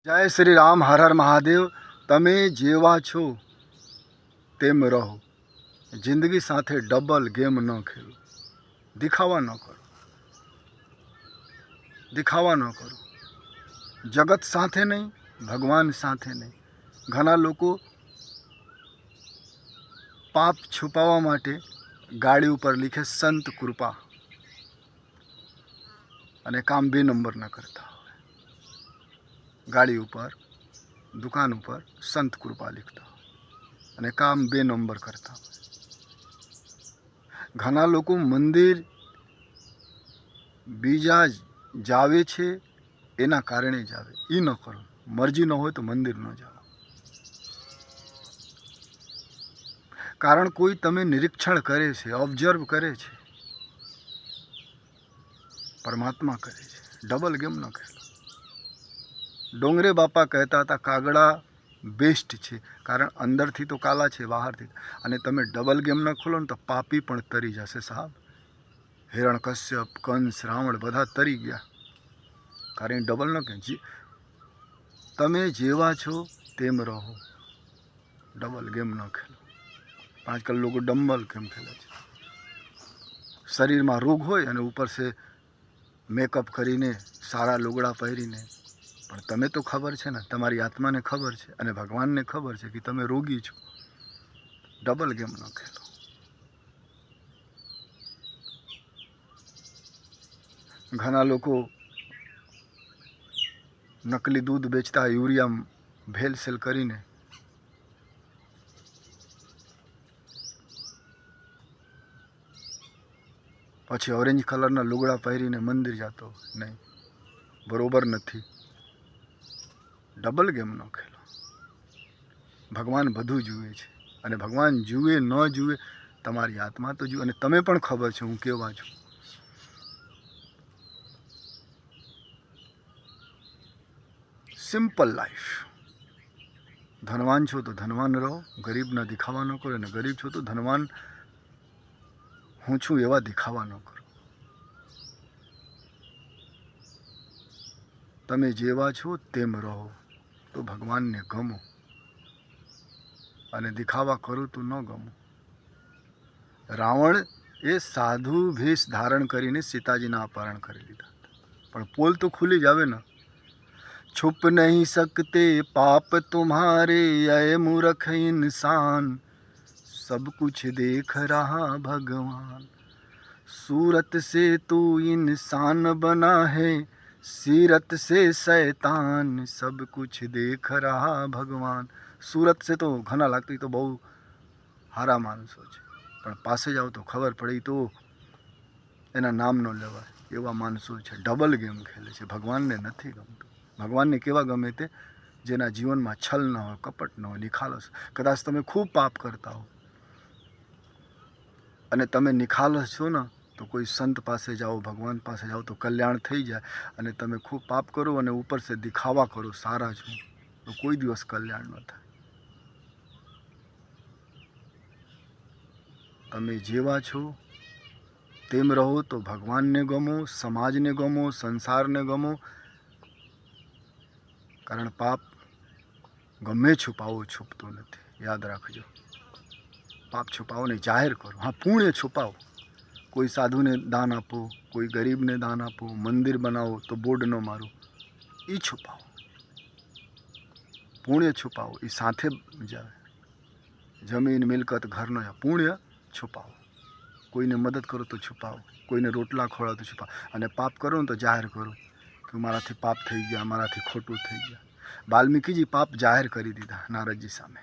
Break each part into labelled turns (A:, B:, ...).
A: जय श्री राम, हर हर महादेव। तमे जेवा छो तेम रहो। जिंदगी साथे डबल गेम न खेलो। दिखावा न करो, दिखावा न करो। जगत साथे नहीं, भगवान साथे नहीं। घना लोको पाप छुपावा माटे गाड़ी ऊपर लिखे संत कृपा अने काम 2 नंबर न करता होय। गाड़ी ऊपर, दुकान ऊपर संत कृपा लिखता अने काम 2 नंबर करता होय। घना लोको मंदिर बीजा जावे छे एना कारणे जावे, ई न करो। मर्जी न हो तो मंदिर न जाओ। कारण कोई तमे निरीक्षण करे छे, ऑब्जर्व करे छे, परमात्मा करे छे। डबल गेम न खेलो। डोंगरे बापा कहता था कागड़ा बेस्ट छे, कारण अंदर थी तो काला छे, बहार थी। अने तमे डबल गेम न खोलो तो पापी पण तरी जशे साहब। हिरण्यकश्यप, कंस, रावण बधा तरी गया, कारण डबल न के। तमे जेवा छो तेम रहो। डबल गेम न खेलो। आजकल लोग डम्बल गेम खेले छे। शरीर में रोग होय अने ऊपर से मेकअप करीने सारा लुगड़ा पहरीने, पण तमे तो खबर छे ने, तमारी आत्मा ने खबर छे अने भगवान ने खबर छे कि तमे रोगी छो। डबल गेम न खेलो। घना लोको नकली दूध बेचता, यूरिया भेलसेल करीने पछी ऑरेंज कलरना लुगड़ा पहरीने मंदिर जातो। नहीं, बरोबर नहीं। डबल गेम न खेलो। भगवान बधु जुए छे अने भगवान जुए न जुए तमारी आत्मा तो जुए। अने तमे पण खबर छे हूँ केवा छुं। Simple life. धनवान छो तो धनवान रहो, गरीब ना दिखावा न करो। अने गरीब छो तो धनवान हूँ छुं एवा दिखावा न करो। तमे जेवा छो तेम रहो तो भगवान ने गमो, अने दिखावा करो तो न गमो। रावण ए साधु भेष धारण करीने सीताजीना अपहरण करी लीधा, पण पोल तो खुली जावे न। छुप नहीं सकते पाप तुम्हारे, ऐ मूर्ख इंसान, सब कुछ देख रहा भगवान। सूरत से तू इंसान बना है, सीरत से शैतान, सब कुछ देख रहा भगवान। सूरत से तो घना लागती तो बहु हारा माणसो छे, पण पासे जाओ तो खबर पड़ी तो एना नाम न लेवाय एवा माणसो छे। डबल गेम खेले छे। भगवान ने नथी गमतुं। भगवान ने केवा गमे ते जेना जीवन में छल न हो, कपट न हो, निखालस। कदाच तमे खूब पाप करता हो अने तमे निखालस छो न, तो कोई संत पासे जाओ, भगवान पासे जाओ तो कल्याण थई जाए। अने तमे खूब पाप करो अने ऊपर से दिखावा करो सारा छो, तो कोई दिवस कल्याण न थाय। तमे जेवा छो तेम रहो तो भगवान ने गमो, समाज ने गमो, संसार ने गमो। कारण पाप गमे छुपाओ छुपतो नथी, याद राखजो। पाप छुपाओ नहीं, जाहिर करो। हाँ, पुण्य छुपाओ। कोई साधु ने दान आपो, कोई गरीब ने दान आपो, मंदिर बनाओ तो बोर्ड न मारो, ई छुपाओ। पुण्य छुपाओ, ई साथे जाए। जमीन मिलकत घर न, पुण्य छुपाओ। कोई ने मदद करो तो छुपाओ, कोई ने रोटला खोड़ो तो छुपाओ। अने पाप करो तो जाहिर करो कि माराथी पाप थई गया, माराथी खोटुं थई गया। वाल्मीकिजी पाप जाहिर करी दीधा नारदजी सामे,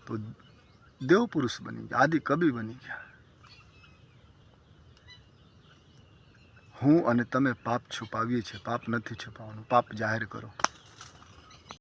A: तो देव पुरुष बनी गया, आदि कवि बनी गया। हूँ अने तमे पाप छुपावीए छे, पाप नथी छुपावानुं, पाप जाहिर करो।